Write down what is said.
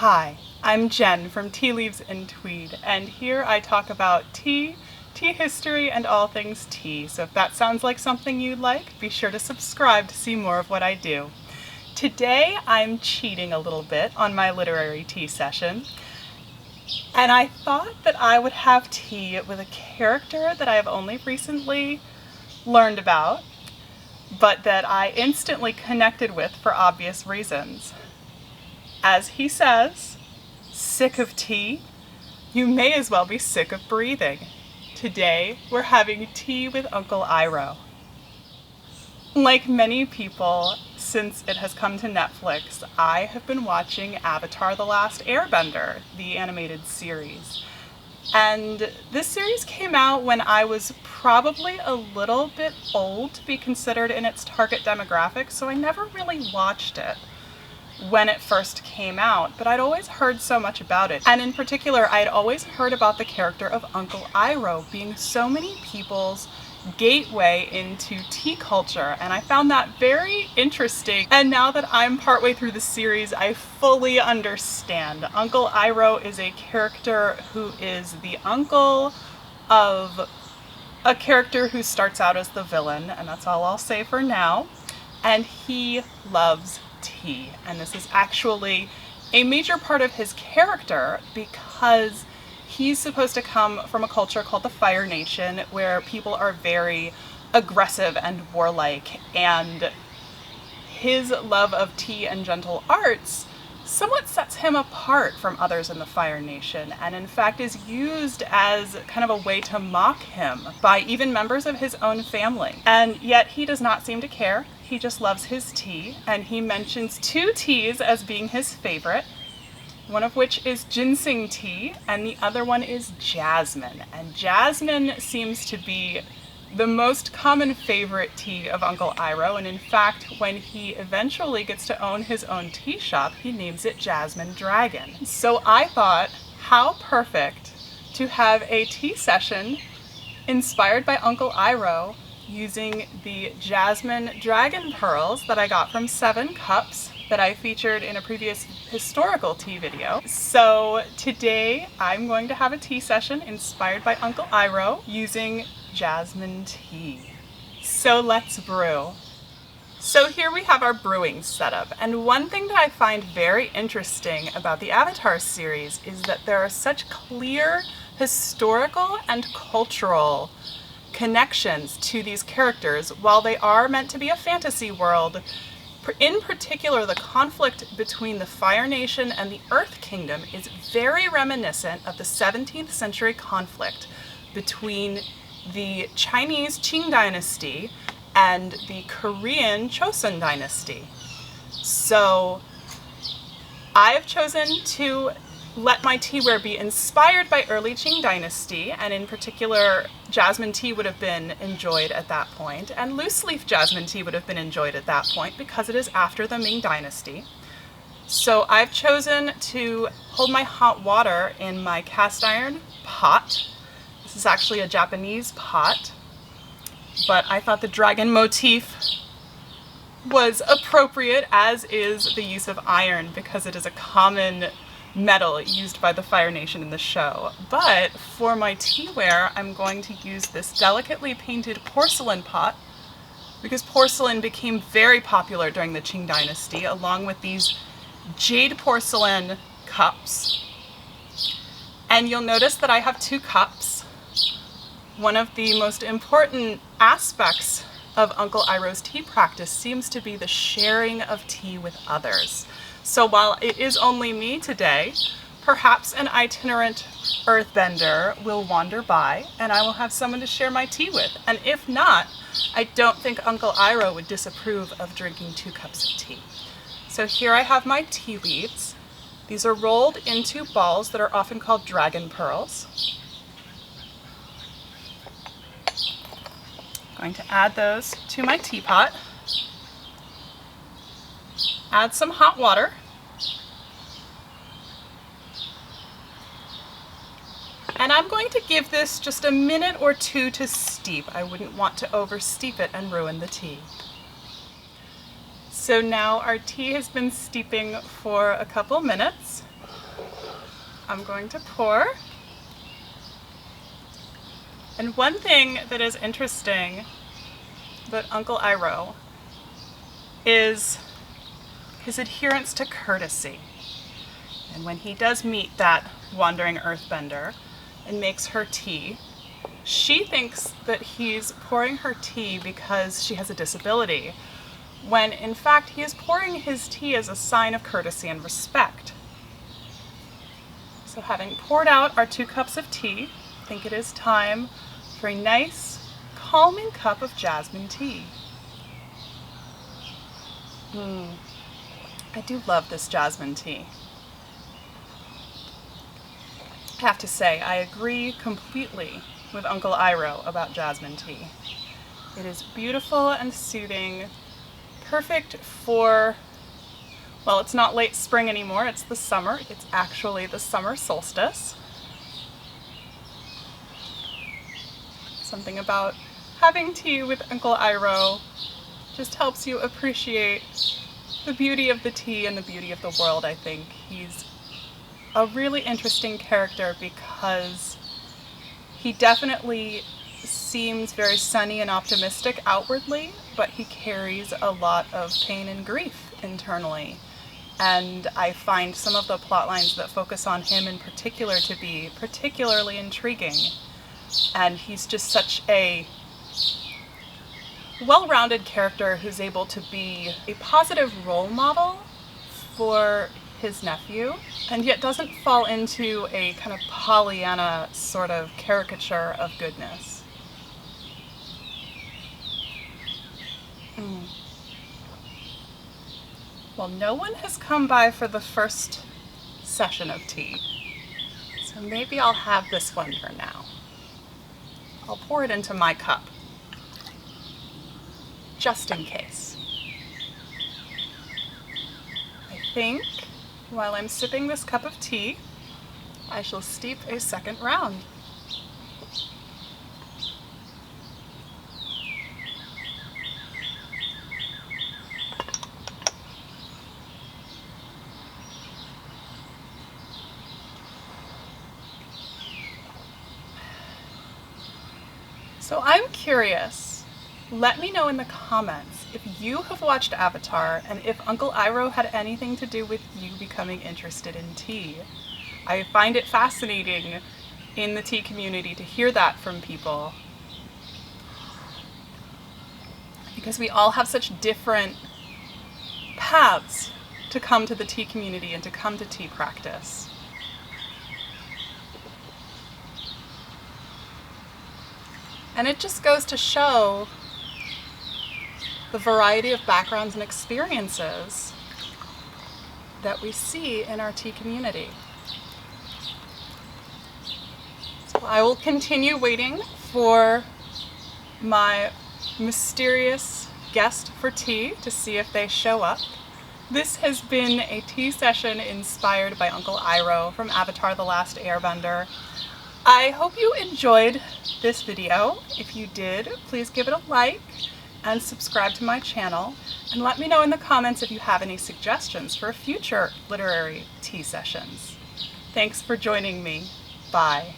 Hi, I'm Jen from Tea Leaves and Tweed, and here I talk about tea, tea history, and all things tea. So if that sounds like something you'd like, be sure to subscribe to see more of what I do. Today I'm cheating a little bit on my literary tea session, and I thought that I would have tea with a character that I have only recently learned about, but that I instantly connected with for obvious reasons. As he says, sick of tea? You may as well be sick of breathing. Today, we're having tea with Uncle Iroh. Like many people, since it has come to Netflix, I have been watching Avatar: The Last Airbender, the animated series. And this series came out when I was probably a little bit old to be considered in its target demographic, so I never really watched it when it first came out, but I'd always heard so much about it. And in particular, I'd always heard about the character of Uncle Iroh being so many people's gateway into tea culture, and I found that very interesting. And now that I'm partway through the series, I fully understand. Uncle Iroh is a character who is the uncle of a character who starts out as the villain, and that's all I'll say for now. And he loves tea, and this is actually a major part of his character because he's supposed to come from a culture called the Fire Nation, where people are very aggressive and warlike, and his love of tea and gentle arts somewhat sets him apart from others in the Fire Nation, and in fact is used as kind of a way to mock him by even members of his own family. And yet he does not seem to care. He just loves his tea, and he mentions two teas as being his favorite, one of which is ginseng tea, and the other one is jasmine. And jasmine seems to be the most common favorite tea of Uncle Iroh, and in fact, when he eventually gets to own his own tea shop, he names it Jasmine Dragon. So I thought, how perfect to have a tea session inspired by Uncle Iroh using the Jasmine Dragon pearls that I got from 7 Cups that I featured in a previous historical tea video. So today I'm going to have a tea session inspired by Uncle Iroh using jasmine tea. So let's brew. So here we have our brewing setup, and one thing that I find very interesting about the Avatar series is that there are such clear historical and cultural connections to these characters. While they are meant to be a fantasy world, in particular, the conflict between the Fire Nation and the Earth Kingdom is very reminiscent of the 17th century conflict between the Chinese Qing dynasty and the Korean Chosun dynasty. So I've chosen to let my teaware be inspired by early Qing dynasty, and in particular, jasmine tea would have been enjoyed at that point, and loose leaf jasmine tea would have been enjoyed at that point because it is after the Ming dynasty. So I've chosen to hold my hot water in my cast iron pot. This is actually a Japanese pot, but I thought the dragon motif was appropriate, as is the use of iron, because it is a common metal used by the Fire Nation in the show. But for my teaware, I'm going to use this delicately painted porcelain pot, because porcelain became very popular during the Qing dynasty, along with these jade porcelain cups. And you'll notice that I have 2 cups. One of the most important aspects of Uncle Iroh's tea practice seems to be the sharing of tea with others. So while it is only me today, perhaps an itinerant earthbender will wander by and I will have someone to share my tea with. And if not, I don't think Uncle Iroh would disapprove of drinking 2 cups of tea. So here I have my tea leaves. These are rolled into balls that are often called dragon pearls. I'm going to add those to my teapot. Add some hot water. And I'm going to give this just a minute or 2 to steep. I wouldn't want to oversteep it and ruin the tea. So now our tea has been steeping for a couple minutes. I'm going to pour. And one thing that is interesting about Uncle Iroh is his adherence to courtesy. And when he does meet that wandering earthbender and makes her tea, she thinks that he's pouring her tea because she has a disability, when in fact he is pouring his tea as a sign of courtesy and respect. So having poured out our 2 cups of tea, I think it is time for a nice, calming cup of jasmine tea. I do love this jasmine tea. I have to say, I agree completely with Uncle Iroh about jasmine tea. It is beautiful and soothing, perfect for, well, it's not late spring anymore, it's the summer. It's actually the summer solstice. Something about having tea with Uncle Iroh just helps you appreciate the beauty of the tea and the beauty of the world, I think. He's a really interesting character because he definitely seems very sunny and optimistic outwardly, but he carries a lot of pain and grief internally. And I find some of the plot lines that focus on him in particular to be particularly intriguing. And he's just such a well-rounded character who's able to be a positive role model for his nephew, and yet doesn't fall into a kind of Pollyanna sort of caricature of goodness. Well, no one has come by for the first session of tea, so maybe I'll have this one for now. I'll pour it into my cup, just in case. I think while I'm sipping this cup of tea, I shall steep a second round. So I'm curious, let me know in the comments if you have watched Avatar and if Uncle Iroh had anything to do with you becoming interested in tea. I find it fascinating in the tea community to hear that from people, because we all have such different paths to come to the tea community and to come to tea practice. And it just goes to show the variety of backgrounds and experiences that we see in our tea community. So I will continue waiting for my mysterious guest for tea to see if they show up. This has been a tea session inspired by Uncle Iroh from Avatar: The Last Airbender. I hope you enjoyed this video. If you did, please give it a like and subscribe to my channel, and let me know in the comments if you have any suggestions for future literary tea sessions. Thanks for joining me. Bye.